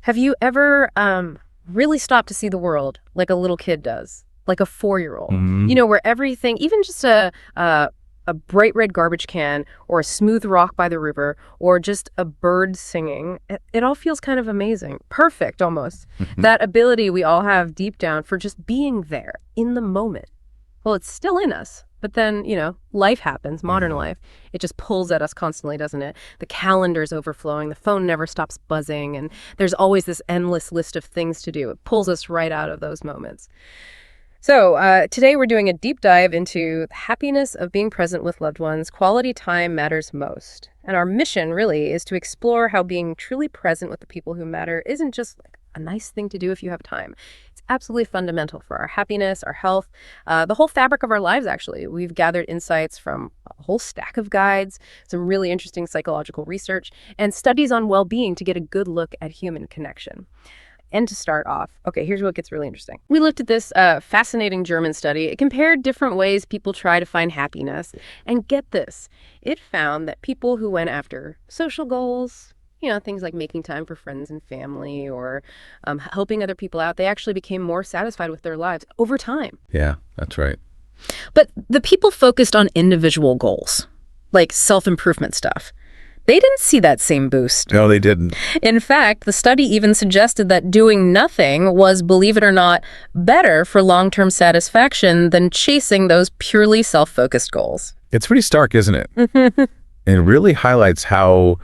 Have you ever really stopped to see the world like a little kid does, like a 4-year-old? Where everything, even just a bright red garbage can or a smooth rock by the river or just a bird singing, it all feels kind of amazing. Perfect, almost. That ability we all have deep down for just being there in the moment. Well, it's still in us. But then, life happens, modern life. It just pulls at us constantly, doesn't it? The calendar's overflowing, the phone never stops buzzing, and there's always this endless list of things to do. It pulls us right out of those moments. So today we're doing a deep dive into the happiness of being present with loved ones. Quality time matters most. And our mission really is to explore how being truly present with the people who matter isn't just like a nice thing to do if you have time. It's absolutely fundamental for our happiness, our health, the whole fabric of our lives, actually. We've gathered insights from a whole stack of guides, some really interesting psychological research, and studies on well-being to get a good look at human connection. And to start off, okay, here's what gets really interesting. We looked at this fascinating German study. It compared different ways people try to find happiness. And get this, it found that people who went after social goals, things like making time for friends and family or helping other people out, they actually became more satisfied with their lives over time. Yeah, that's right. But the people focused on individual goals, like self-improvement stuff, they didn't see that same boost. No, they didn't. In fact, the study even suggested that doing nothing was, believe it or not, better for long-term satisfaction than chasing those purely self-focused goals. It's pretty stark, isn't it? And it really highlights how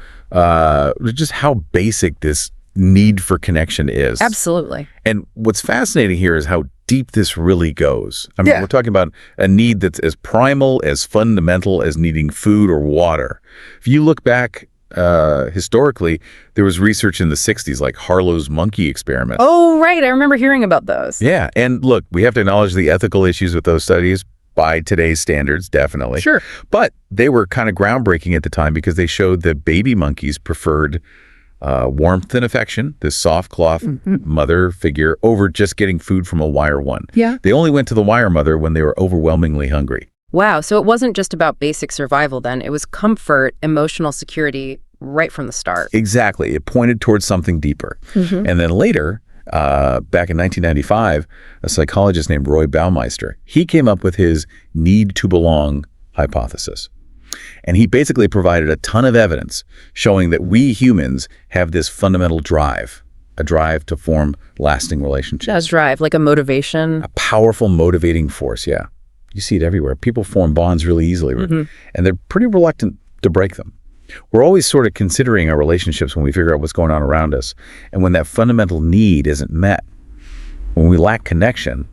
basic this need for connection is. Absolutely. And what's fascinating here is how deep this really goes. I mean, we're talking about a need that's as primal, as fundamental as needing food or water. If you look back historically, there was research in the 60s, like Harlow's monkey experiment. Oh, right. I remember hearing about those. Yeah. And look, we have to acknowledge the ethical issues with those studies by today's standards, definitely. Sure. But they were kind of groundbreaking at the time because they showed that baby monkeys preferred warmth and affection, this soft cloth mother figure, over just getting food from a wire one. Yeah. They only went to the wire mother when they were overwhelmingly hungry. Wow, so it wasn't just about basic survival then. It was comfort, emotional security right from the start. Exactly. It pointed towards something deeper. And then later, back in 1995, a psychologist named Roy Baumeister, he came up with his need to belong hypothesis. And he basically provided a ton of evidence showing that we humans have this fundamental drive, a drive to form lasting relationships. That's drive, like a motivation. A powerful motivating force, yeah. You see it everywhere. People form bonds really easily, and they're pretty reluctant to break them. We're always sort of considering our relationships when we figure out what's going on around us. And when that fundamental need isn't met, when we lack connection,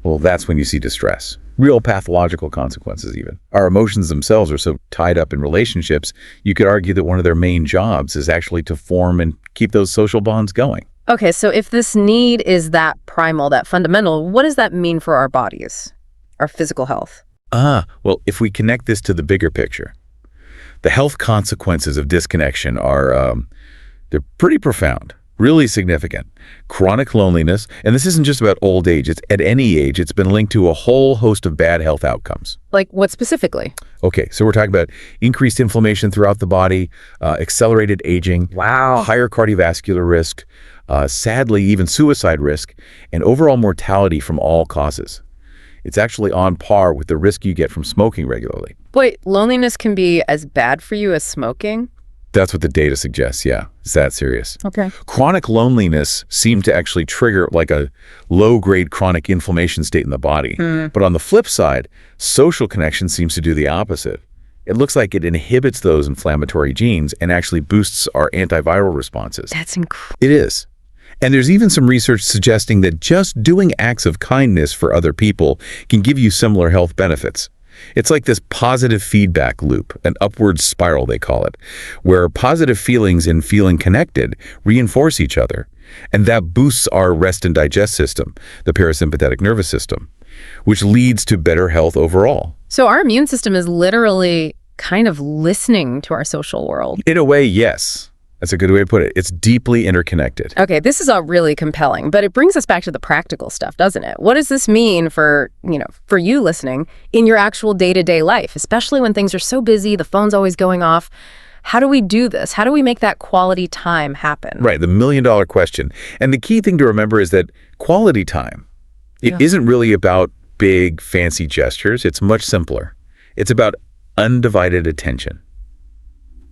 well, that's when you see distress. Real pathological consequences even. Our emotions themselves are so tied up in relationships, you could argue that one of their main jobs is actually to form and keep those social bonds going. Okay, so if this need is that primal, that fundamental, what does that mean for our bodies, our physical health? Well, if we connect this to the bigger picture, the health consequences of disconnection are, they're pretty profound. Really significant. Chronic loneliness, and this isn't just about old age, it's at any age, it's been linked to a whole host of bad health outcomes. Like what specifically? Okay, so we're talking about increased inflammation throughout the body, accelerated aging, higher cardiovascular risk, sadly even suicide risk, and overall mortality from all causes. It's actually on par with the risk you get from smoking regularly. Wait, loneliness can be as bad for you as smoking? That's what the data suggests, yeah. It's that serious. Okay. Chronic loneliness seemed to actually trigger like a low-grade chronic inflammation state in the body. But on the flip side, social connection seems to do the opposite. It looks like it inhibits those inflammatory genes and actually boosts our antiviral responses. That's incredible. It is. And there's even some research suggesting that just doing acts of kindness for other people can give you similar health benefits. It's like this positive feedback loop, an upward spiral they call it, where positive feelings and feeling connected reinforce each other. And that boosts our rest and digest system, the parasympathetic nervous system, which leads to better health overall. So our immune system is literally kind of listening to our social world. In a way, yes. That's a good way to put it. It's deeply interconnected. Okay, this is all really compelling, but it brings us back to the practical stuff, doesn't it? What does this mean for you listening in your actual day-to-day life, especially when things are so busy, the phone's always going off? How do we do this? How do we make that quality time happen? Right, the million-dollar question. And the key thing to remember is that quality time, it isn't really about big, fancy gestures. It's much simpler. It's about undivided attention.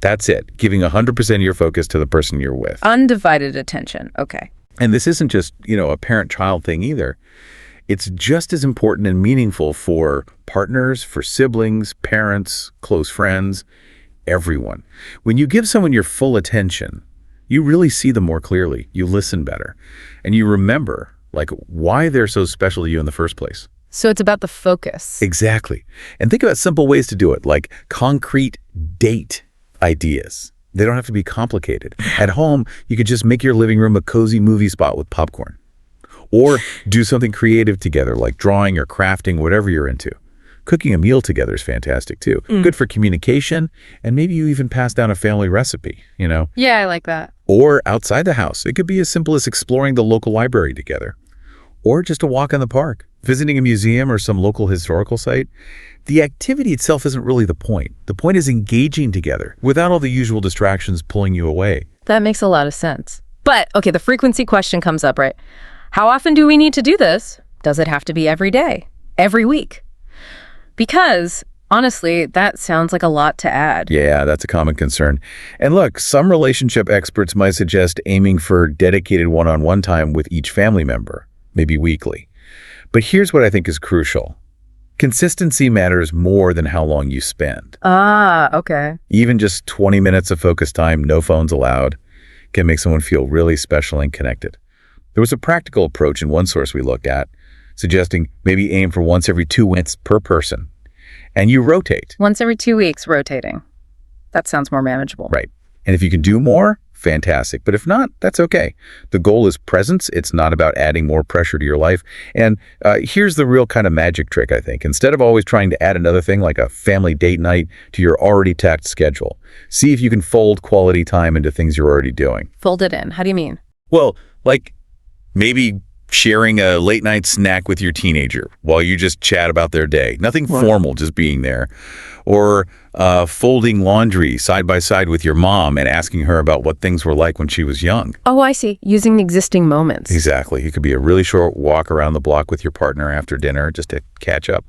That's it, giving 100% of your focus to the person you're with. Undivided attention. Okay. And this isn't just, a parent-child thing either. It's just as important and meaningful for partners, for siblings, parents, close friends, everyone. When you give someone your full attention, you really see them more clearly. You listen better. And you remember, why they're so special to you in the first place. So it's about the focus. Exactly. And think about simple ways to do it, like concrete date ideas. They don't have to be complicated. At home, you could just make your living room a cozy movie spot with popcorn. Or do something creative together, like drawing or crafting, whatever you're into. Cooking a meal together is fantastic, too. Good for communication, and maybe you even pass down a family recipe, Yeah, I like that. Or outside the house. It could be as simple as exploring the local library together. Or just a walk in the park, visiting a museum or some local historical site. The activity itself isn't really the point. The point is engaging together without all the usual distractions pulling you away. That makes a lot of sense. But, okay, the frequency question comes up, right? How often do we need to do this? Does it have to be every day? Every week? Because, honestly, that sounds like a lot to add. Yeah, that's a common concern. And look, some relationship experts might suggest aiming for dedicated one-on-one time with each family member, maybe weekly. But here's what I think is crucial. Consistency matters more than how long you spend. Ah, okay. Even just 20 minutes of focus time, no phones allowed, can make someone feel really special and connected. There was a practical approach in one source we looked at, suggesting maybe aim for once every 2 weeks per person. And you rotate. Once every 2 weeks, rotating. That sounds more manageable. Right. And if you can do more, fantastic. But if not, that's okay. The goal is presence. It's not about adding more pressure to your life. And here's the real kind of magic trick, I think. Instead of always trying to add another thing like a family date night to your already taxed schedule, see if you can fold quality time into things you're already doing. Fold it in. How do you mean? Well, maybe sharing a late night snack with your teenager while you just chat about their day. Nothing formal, just being there. Or folding laundry side by side with your mom and asking her about what things were like when she was young. Oh, I see. Using existing moments. Exactly. It could be a really short walk around the block with your partner after dinner just to catch up.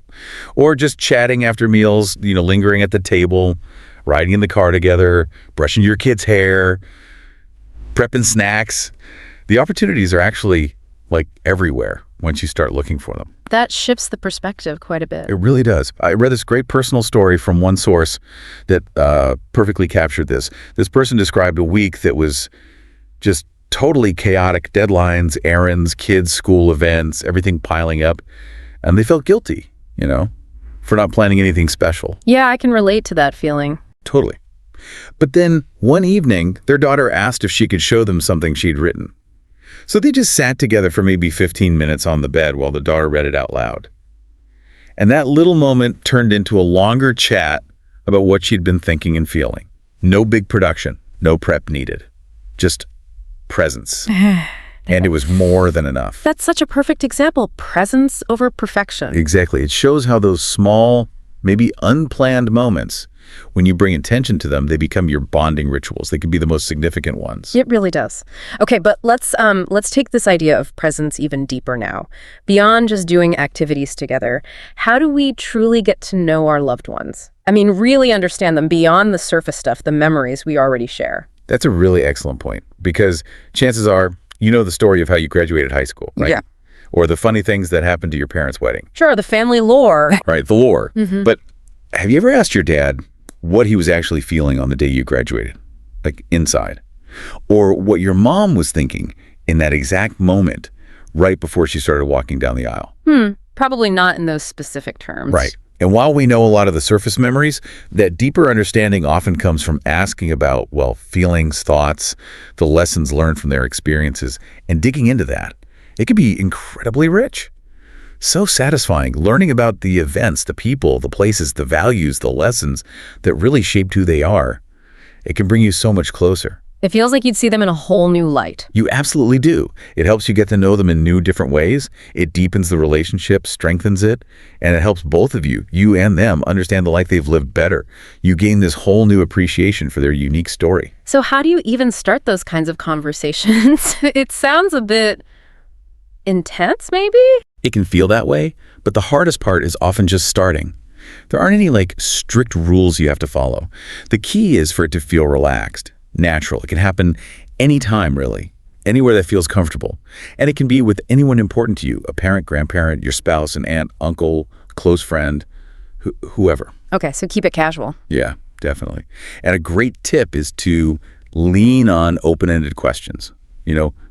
Or just chatting after meals, lingering at the table, riding in the car together, brushing your kid's hair, prepping snacks. The opportunities are actually everywhere once you start looking for them. That shifts the perspective quite a bit. It really does. I read this great personal story from one source that perfectly captured this. This person described a week that was just totally chaotic. Deadlines, errands, kids, school events, everything piling up. And they felt guilty, for not planning anything special. Yeah, I can relate to that feeling. Totally. But then one evening, their daughter asked if she could show them something she'd written. So they just sat together for maybe 15 minutes on the bed while the daughter read it out loud. And that little moment turned into a longer chat about what she'd been thinking and feeling. No big production, no prep needed. Just presence. And it was more than enough. That's such a perfect example. Presence over perfection. Exactly. It shows how those small, maybe unplanned moments, when you bring intention to them, they become your bonding rituals. They can be the most significant ones. It really does. Okay, but let's take this idea of presence even deeper now. Beyond just doing activities together, how do we truly get to know our loved ones? I mean, really understand them beyond the surface stuff, the memories we already share. That's a really excellent point, because chances are, the story of how you graduated high school, right? Yeah. Or the funny things that happened to your parents' wedding. Sure, the family lore. Right, the lore. But have you ever asked your dad what he was actually feeling on the day you graduated, inside? Or what your mom was thinking in that exact moment right before she started walking down the aisle? Probably not in those specific terms. Right. And while we know a lot of the surface memories, that deeper understanding often comes from asking about, feelings, thoughts, the lessons learned from their experiences, and digging into that. It can be incredibly rich. So satisfying, learning about the events, the people, the places, the values, the lessons that really shaped who they are. It can bring you so much closer. It feels like you'd see them in a whole new light. You absolutely do. It helps you get to know them in new, different ways. It deepens the relationship, strengthens it, and it helps both of you and them, understand the life they've lived better. You gain this whole new appreciation for their unique story. So how do you even start those kinds of conversations? It sounds a bit intense, maybe? It can feel that way, but the hardest part is often just starting. There aren't any strict rules you have to follow. The key is for it to feel relaxed, natural. It can happen anytime, really, anywhere that feels comfortable. And it can be with anyone important to you, a parent, grandparent, your spouse, an aunt, uncle, close friend, whoever. Okay, so keep it casual. Yeah, definitely. And a great tip is to lean on open-ended questions.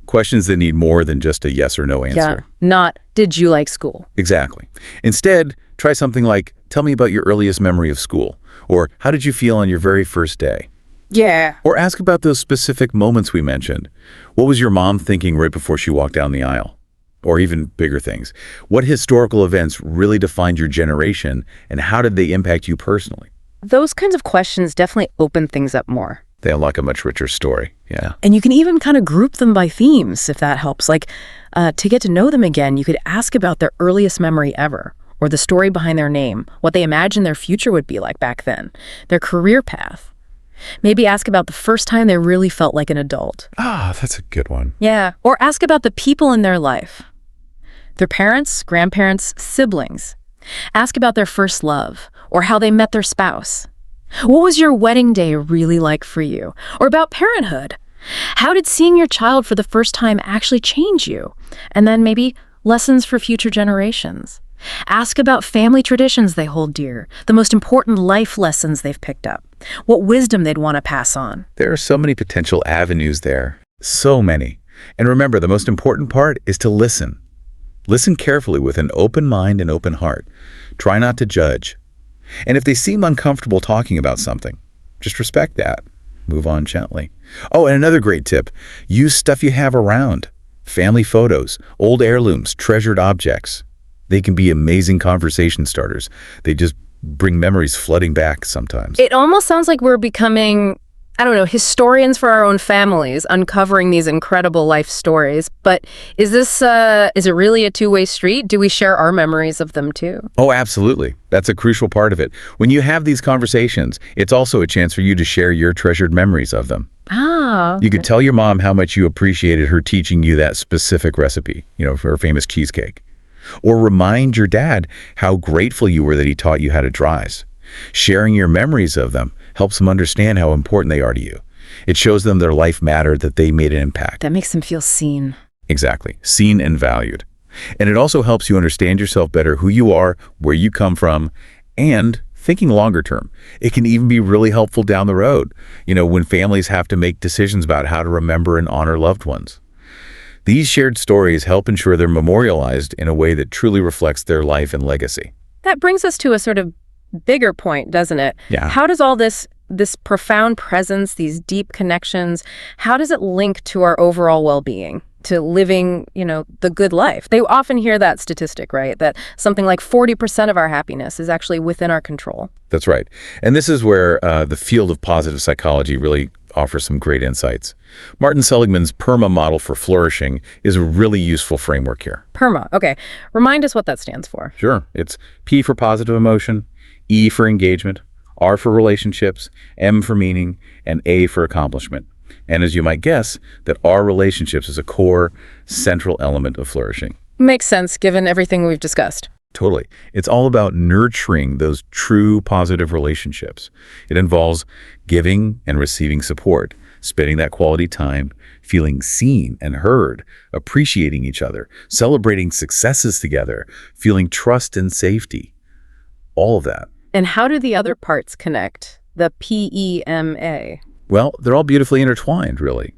Questions that need more than just a yes or no answer. Yeah, not, did you like school? Exactly. Instead, try something like, tell me about your earliest memory of school, or how did you feel on your very first day? Yeah. Or ask about those specific moments we mentioned. What was your mom thinking right before she walked down the aisle? Or even bigger things. What historical events really defined your generation, and how did they impact you personally? Those kinds of questions definitely open things up more. They unlock a much richer story, yeah. And you can even kind of group them by themes, if that helps. To get to know them again, you could ask about their earliest memory ever, or the story behind their name, what they imagined their future would be like back then, their career path. Maybe ask about the first time they really felt like an adult. Ah, that's a good one. Yeah, or ask about the people in their life. Their parents, grandparents, siblings. Ask about their first love, or how they met their spouse. What was your wedding day really like for you? Or about parenthood? How did seeing your child for the first time actually change you? And then maybe lessons for future generations. Ask about family traditions they hold dear, the most important life lessons they've picked up, what wisdom they'd want to pass on. There are so many potential avenues there. So many. And remember, the most important part is to listen. Listen carefully with an open mind and open heart. Try not to judge. And if they seem uncomfortable talking about something, just respect that. Move on gently. Oh, and another great tip, use stuff you have around. Family photos, old heirlooms, treasured objects. They can be amazing conversation starters. They just bring memories flooding back sometimes. It almost sounds like we're becoming, historians for our own families, uncovering these incredible life stories. But is it really a two-way street? Do we share our memories of them too? Oh, absolutely. That's a crucial part of it. When you have these conversations, it's also a chance for you to share your treasured memories of them. Ah. You could tell your mom how much you appreciated her teaching you that specific recipe, for her famous cheesecake. Or remind your dad how grateful you were that he taught you how to dries. Sharing your memories of them helps them understand how important they are to you. It shows them their life mattered, that they made an impact. That makes them feel seen. Exactly. Seen and valued. And it also helps you understand yourself better, who you are, where you come from, and thinking longer term. It can even be really helpful down the road, when families have to make decisions about how to remember and honor loved ones. These shared stories help ensure they're memorialized in a way that truly reflects their life and legacy. That brings us to a sort of bigger point, doesn't it? Yeah. How does all this profound presence, these deep connections, how does it link to our overall well-being, to living, the good life? They often hear that statistic, right? That something like 40% of our happiness is actually within our control. That's right. And this is where the field of positive psychology really offers some great insights. Martin Seligman's PERMA model for flourishing is a really useful framework here. PERMA, okay. Remind us what that stands for. Sure. It's P for positive emotion, E for engagement, R for relationships, M for meaning, and A for accomplishment. And as you might guess, that our relationships is a core, central element of flourishing. Makes sense, given everything we've discussed. Totally. It's all about nurturing those true positive relationships. It involves giving and receiving support, spending that quality time, feeling seen and heard, appreciating each other, celebrating successes together, feeling trust and safety. All of that. And how do the other parts connect? The PEMA? Well, they're all beautifully intertwined, really.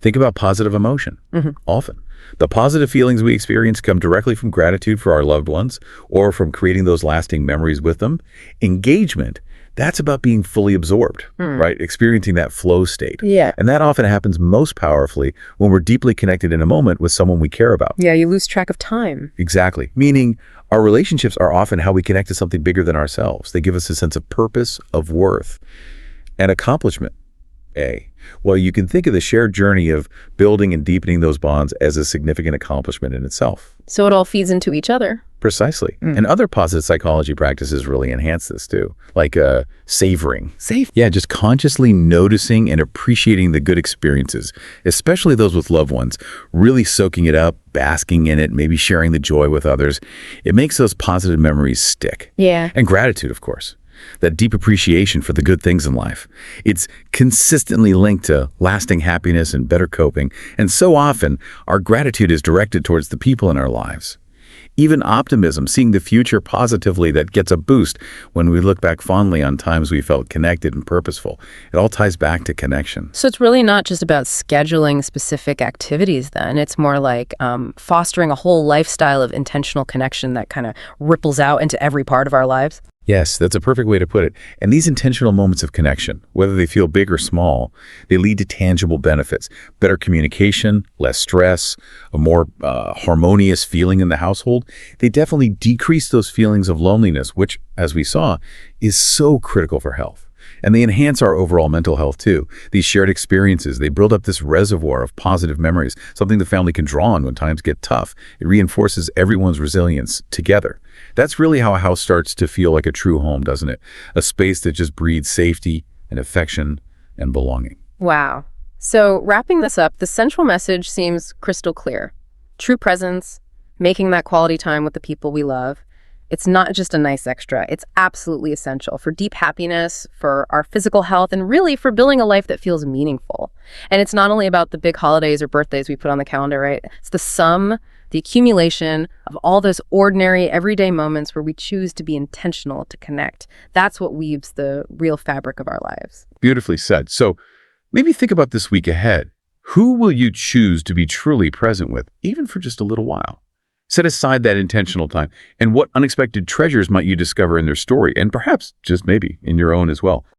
Think about positive emotion. Often. The positive feelings we experience come directly from gratitude for our loved ones or from creating those lasting memories with them. Engagement, that's about being fully absorbed, right? Experiencing that flow state. Yeah. And that often happens most powerfully when we're deeply connected in a moment with someone we care about. Yeah, you lose track of time. Exactly. Meaning our relationships are often how we connect to something bigger than ourselves. They give us a sense of purpose, of worth, and accomplishment. Well, you can think of the shared journey of building and deepening those bonds as a significant accomplishment in itself. So it all feeds into each other. Precisely. And other positive psychology practices really enhance this too, like savoring. Yeah, just consciously noticing and appreciating the good experiences, especially those with loved ones, really soaking it up, basking in it, maybe sharing the joy with others. It makes those positive memories stick. Yeah. And gratitude, of course. That deep appreciation for the good things in life. It's consistently linked to lasting happiness and better coping. And so often, our gratitude is directed towards the people in our lives. Even optimism, seeing the future positively, that gets a boost when we look back fondly on times we felt connected and purposeful. It all ties back to connection. So it's really not just about scheduling specific activities then. It's more like fostering a whole lifestyle of intentional connection that kind of ripples out into every part of our lives. Yes, that's a perfect way to put it. And these intentional moments of connection, whether they feel big or small, they lead to tangible benefits. Better communication, less stress, a more harmonious feeling in the household. They definitely decrease those feelings of loneliness, which, as we saw, is so critical for health. And they enhance our overall mental health too. These shared experiences, they build up this reservoir of positive memories, something the family can draw on when times get tough. It reinforces everyone's resilience together. That's really how a house starts to feel like a true home, doesn't it? A space that just breeds safety and affection and belonging. Wow. So wrapping this up, the central message seems crystal clear. True presence, making that quality time with the people we love. It's not just a nice extra. It's absolutely essential for deep happiness, for our physical health, and really for building a life that feels meaningful. And it's not only about the big holidays or birthdays we put on the calendar, right? It's the sum, the accumulation of all those ordinary, everyday moments where we choose to be intentional to connect. That's what weaves the real fabric of our lives. Beautifully said. So maybe think about this week ahead. Who will you choose to be truly present with, even for just a little while? Set aside that intentional time. And what unexpected treasures might you discover in their story, and perhaps, just maybe, in your own as well?